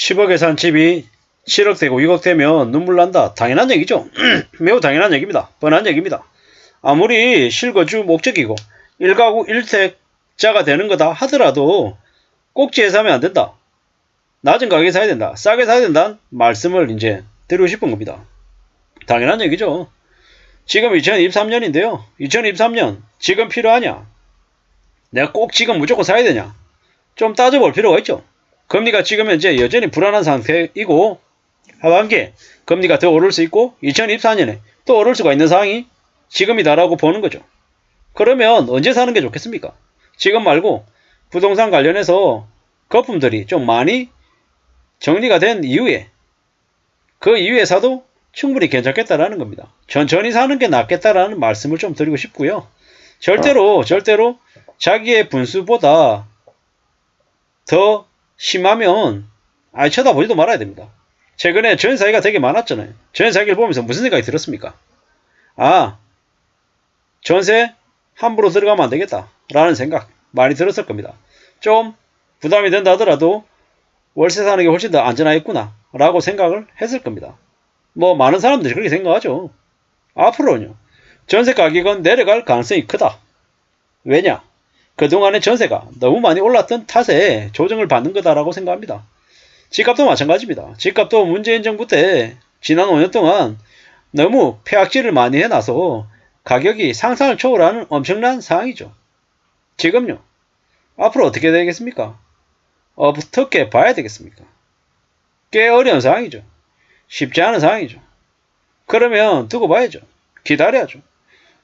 10억에 산 집이 7억 되고 6억 되면 눈물 난다. 당연한 얘기죠. 매우 당연한 얘기입니다. 뻔한 얘기입니다. 아무리 실거주 목적이고 1가구 1택자가 되는 거다 하더라도 꼭지에 사면 안 된다. 낮은 가격에 사야 된다. 싸게 사야 된다는 말씀을 이제 드리고 싶은 겁니다. 당연한 얘기죠. 지금 2023년인데요. 2023년 지금 필요하냐? 내가 꼭 지금 무조건 사야 되냐? 좀 따져볼 필요가 있죠. 금리가 지금 현재 여전히 불안한 상태이고 하반기에 금리가 더 오를 수 있고 2024년에 또 오를 수가 있는 상황이 지금이다라고 보는 거죠. 그러면 언제 사는 게 좋겠습니까? 지금 말고 부동산 관련해서 거품들이 좀 많이 정리가 된 이후에 그 이후에 사도 충분히 괜찮겠다라는 겁니다. 천천히 사는 게 낫겠다라는 말씀을 좀 드리고 싶고요. 절대로 자기의 분수보다 더 심하면 아예 쳐다보지도 말아야 됩니다. 최근에 전세사기가 되게 많았잖아요. 전세사기를 보면서 무슨 생각이 들었습니까? 아, 전세 함부로 들어가면 안 되겠다 라는 생각 많이 들었을 겁니다. 좀 부담이 된다 하더라도 월세 사는 게 훨씬 더 안전하겠구나 라고 생각을 했을 겁니다. 뭐 많은 사람들이 그렇게 생각하죠. 앞으로는요, 전세 가격은 내려갈 가능성이 크다. 왜냐? 그동안의 전세가 너무 많이 올랐던 탓에 조정을 받는 거다라고 생각합니다. 집값도 마찬가지입니다. 집값도 문재인 정부 때 지난 5년 동안 너무 폐악질을 많이 해놔서 가격이 상상을 초월하는 엄청난 상황이죠. 지금요. 앞으로 어떻게 되겠습니까? 어떻게 봐야 되겠습니까? 꽤 어려운 상황이죠. 쉽지 않은 상황이죠. 그러면 두고 봐야죠. 기다려야죠.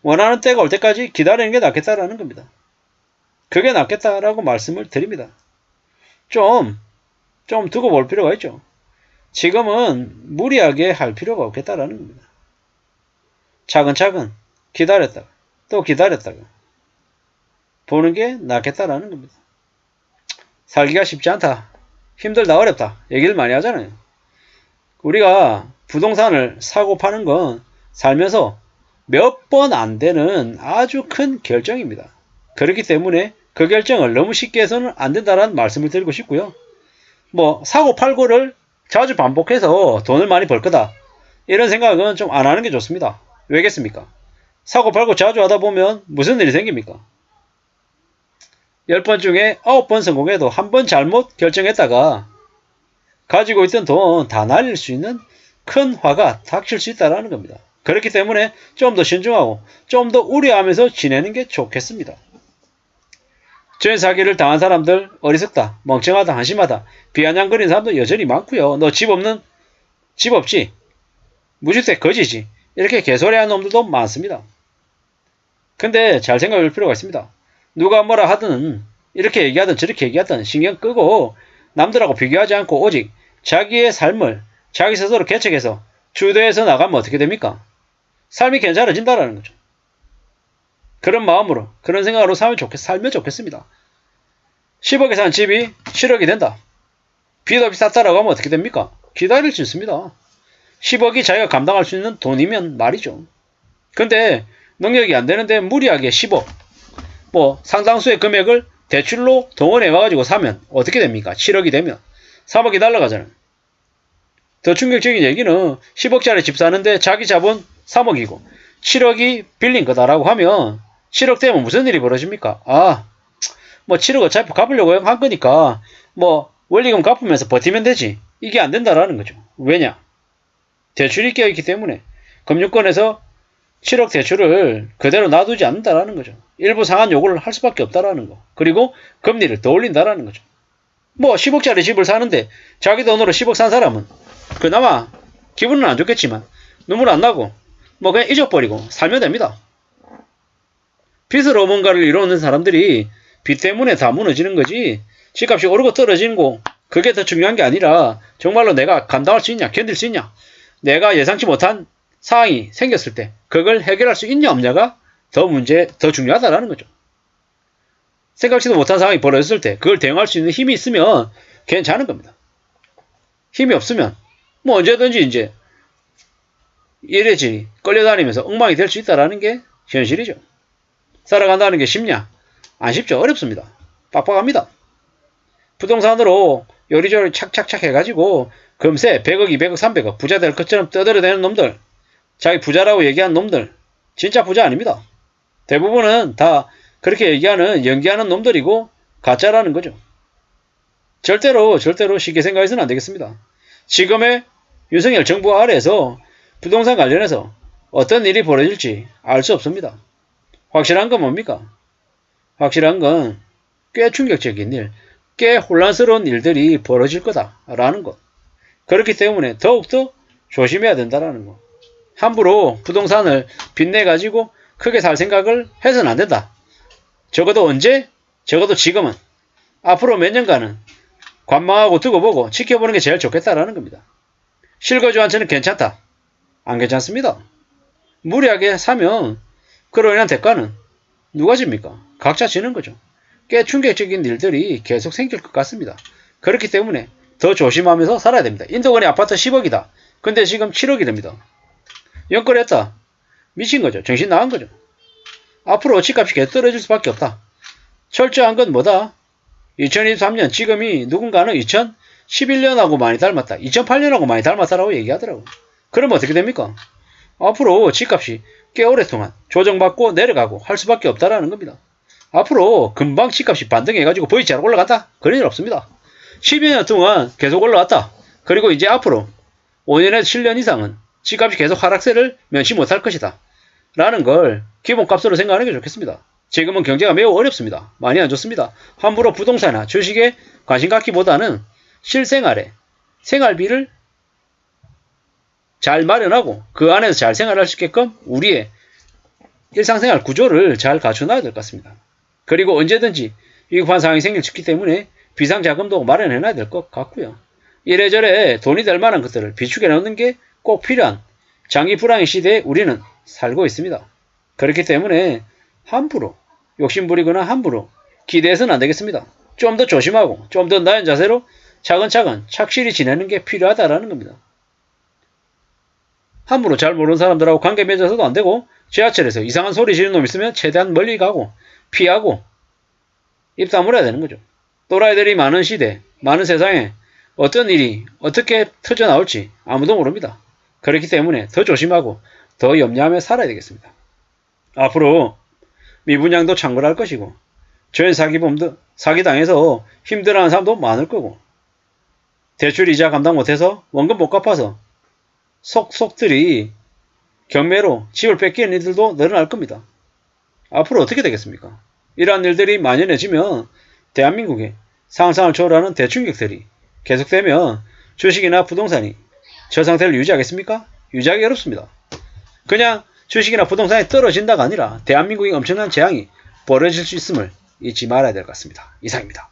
원하는 때가 올 때까지 기다리는 게 낫겠다라는 겁니다. 그게 낫겠다라고 말씀을 드립니다. 좀 두고 볼 필요가 있죠. 지금은 무리하게 할 필요가 없겠다라는 겁니다. 차근차근 기다렸다가 또 기다렸다가 보는 게 낫겠다라는 겁니다. 살기가 쉽지 않다. 힘들다 어렵다. 얘기를 많이 하잖아요. 우리가 부동산을 사고 파는 건 살면서 몇 번 안 되는 아주 큰 결정입니다. 그렇기 때문에 그 결정을 너무 쉽게 해서는 안 된다는 말씀을 드리고 싶고요. 뭐 사고 팔고를 자주 반복해서 돈을 많이 벌 거다. 이런 생각은 좀 안 하는 게 좋습니다. 왜겠습니까? 사고 팔고 자주 하다 보면 무슨 일이 생깁니까? 10번 중에 9번 성공해도 한 번 잘못 결정했다가 가지고 있던 돈 다 날릴 수 있는 큰 화가 닥칠 수 있다는 겁니다. 그렇기 때문에 좀 더 신중하고 좀 더 우려하면서 지내는 게 좋겠습니다. 전세사기를 당한 사람들 어리석다, 멍청하다, 한심하다, 비아냥거리는 사람도 여전히 많고요. 너 집 없지? 무주택 거지지? 이렇게 개소리하는 놈들도 많습니다. 근데 잘 생각할 필요가 있습니다. 누가 뭐라 하든 이렇게 얘기하든 저렇게 얘기하든 신경 끄고 남들하고 비교하지 않고 오직 자기의 삶을 자기 스스로 개척해서 주도해서 나가면 어떻게 됩니까? 삶이 괜찮아진다라는 거죠. 그런 마음으로 그런 생각으로 살면 좋겠습니다. 10억에 산 집이 7억이 된다. 빚 없이 샀다라고 하면 어떻게 됩니까? 기다릴 수 있습니다. 10억이 자기가 감당할 수 있는 돈이면 말이죠. 근데 능력이 안 되는데 무리하게 10억 뭐 상당수의 금액을 대출로 동원해 와가지고 사면 어떻게 됩니까? 7억이 되면 3억이 날라가잖아요. 더 충격적인 얘기는 10억짜리 집 사는데 자기 자본 3억이고 7억이 빌린 거다라고 하면 7억 되면 무슨 일이 벌어집니까? 뭐 7억 어차피 갚으려고 한 거니까 뭐 원리금 갚으면서 버티면 되지. 이게 안 된다라는 거죠. 왜냐? 대출이 껴있기 때문에 금융권에서 7억 대출을 그대로 놔두지 않는다라는 거죠. 일부 상한 요구를 할 수밖에 없다라는 거. 그리고 금리를 더 올린다라는 거죠. 뭐 10억짜리 집을 사는데 자기 돈으로 10억 산 사람은 그나마 기분은 안 좋겠지만 눈물 안 나고 뭐 그냥 잊어버리고 살면 됩니다. 빚으로 뭔가를 이루는 사람들이 빚 때문에 다 무너지는 거지 집값이 오르고 떨어지는 거 그게 더 중요한 게 아니라 정말로 내가 감당할 수 있냐 견딜 수 있냐 내가 예상치 못한 상황이 생겼을 때 그걸 해결할 수 있냐 없냐가 더 중요하다라는 거죠. 생각지도 못한 상황이 벌어졌을 때 그걸 대응할 수 있는 힘이 있으면 괜찮은 겁니다. 힘이 없으면 뭐 언제든지 이제 이래저래 끌려다니면서 엉망이 될 수 있다라는 게 현실이죠. 살아간다는 게 쉽냐? 안 쉽죠. 어렵습니다. 빡빡합니다. 부동산으로 요리조리 착착착 해가지고 금세 100억, 200억, 300억 부자 될 것처럼 떠들어대는 놈들, 자기 부자라고 얘기한 놈들, 진짜 부자 아닙니다. 대부분은 다 그렇게 얘기하는, 연기하는 놈들이고 가짜라는 거죠. 절대로 쉽게 생각해서는 안 되겠습니다. 지금의 윤석열 정부 아래에서 부동산 관련해서 어떤 일이 벌어질지 알 수 없습니다. 확실한 건 뭡니까? 확실한 건 꽤 충격적인 일, 꽤 혼란스러운 일들이 벌어질 거다라는 것. 그렇기 때문에 더욱더 조심해야 된다라는 것. 함부로 부동산을 빚내가지고 크게 살 생각을 해서는 안 된다. 적어도 언제? 적어도 지금은. 앞으로 몇 년간은 관망하고 두고 보고 지켜보는 게 제일 좋겠다라는 겁니다. 실거주 한 채는 괜찮다. 안 괜찮습니다. 무리하게 사면 그로 인한 대가는 누가 집니까? 각자 지는 거죠. 꽤 충격적인 일들이 계속 생길 것 같습니다. 그렇기 때문에 더 조심하면서 살아야 됩니다. 인도권의 아파트 10억이다. 근데 지금 7억이 됩니다. 연끌했다. 미친 거죠. 정신 나간 거죠. 앞으로 집값이 계속 떨어질 수밖에 없다. 철저한 건 뭐다? 2023년 지금이 누군가는 2011년하고 많이 닮았다. 2008년하고 많이 닮았다라고 얘기하더라고. 그러면 어떻게 됩니까? 앞으로 집값이 꽤 오랫동안 조정받고 내려가고 할 수밖에 없다라는 겁니다. 앞으로 금방 집값이 반등해가지고 V자로 올라간다? 그런 일 없습니다. 12년 동안 계속 올라왔다. 그리고 이제 앞으로 5년에서 7년 이상은 집값이 계속 하락세를 면치 못할 것이다. 라는 걸 기본값으로 생각하는 게 좋겠습니다. 지금은 경제가 매우 어렵습니다. 많이 안 좋습니다. 함부로 부동산이나 주식에 관심 갖기보다는 실생활에 생활비를 잘 마련하고 그 안에서 잘 생활할 수 있게끔 우리의 일상생활 구조를 잘 갖춰놔야 될 것 같습니다. 그리고 언제든지 위급한 상황이 생길 수 있기 때문에 비상자금도 마련해놔야 될 것 같고요. 이래저래 돈이 될 만한 것들을 비축해 놓는 게 꼭 필요한 장기 불황의 시대에 우리는 살고 있습니다. 그렇기 때문에 함부로 욕심부리거나 함부로 기대해서는 안 되겠습니다. 좀 더 조심하고 좀 더 나은 자세로 차근차근 착실히 지내는 게 필요하다라는 겁니다. 함부로 잘 모르는 사람들하고 관계 맺어서도 안 되고 지하철에서 이상한 소리 지르는 놈 있으면 최대한 멀리 가고 피하고 입 다물어야 되는 거죠. 또라이들이 많은 시대, 많은 세상에 어떤 일이 어떻게 터져나올지 아무도 모릅니다. 그렇기 때문에 더 조심하고 더 염려하며 살아야 되겠습니다. 앞으로 미분양도 창궐할 것이고 저연사기범도 사기당해서 힘들어하는 사람도 많을 거고 대출 이자 감당 못해서 원금 못 갚아서 속속들이 경매로 집을 뺏기는 일들도 늘어날 겁니다. 앞으로 어떻게 되겠습니까? 이러한 일들이 만연해지면 대한민국의 상상을 초월하는 대충격들이 계속되면 주식이나 부동산이 저 상태를 유지하겠습니까? 유지하기 어렵습니다. 그냥 주식이나 부동산이 떨어진다가 아니라 대한민국에 엄청난 재앙이 벌어질 수 있음을 잊지 말아야 될 것 같습니다. 이상입니다.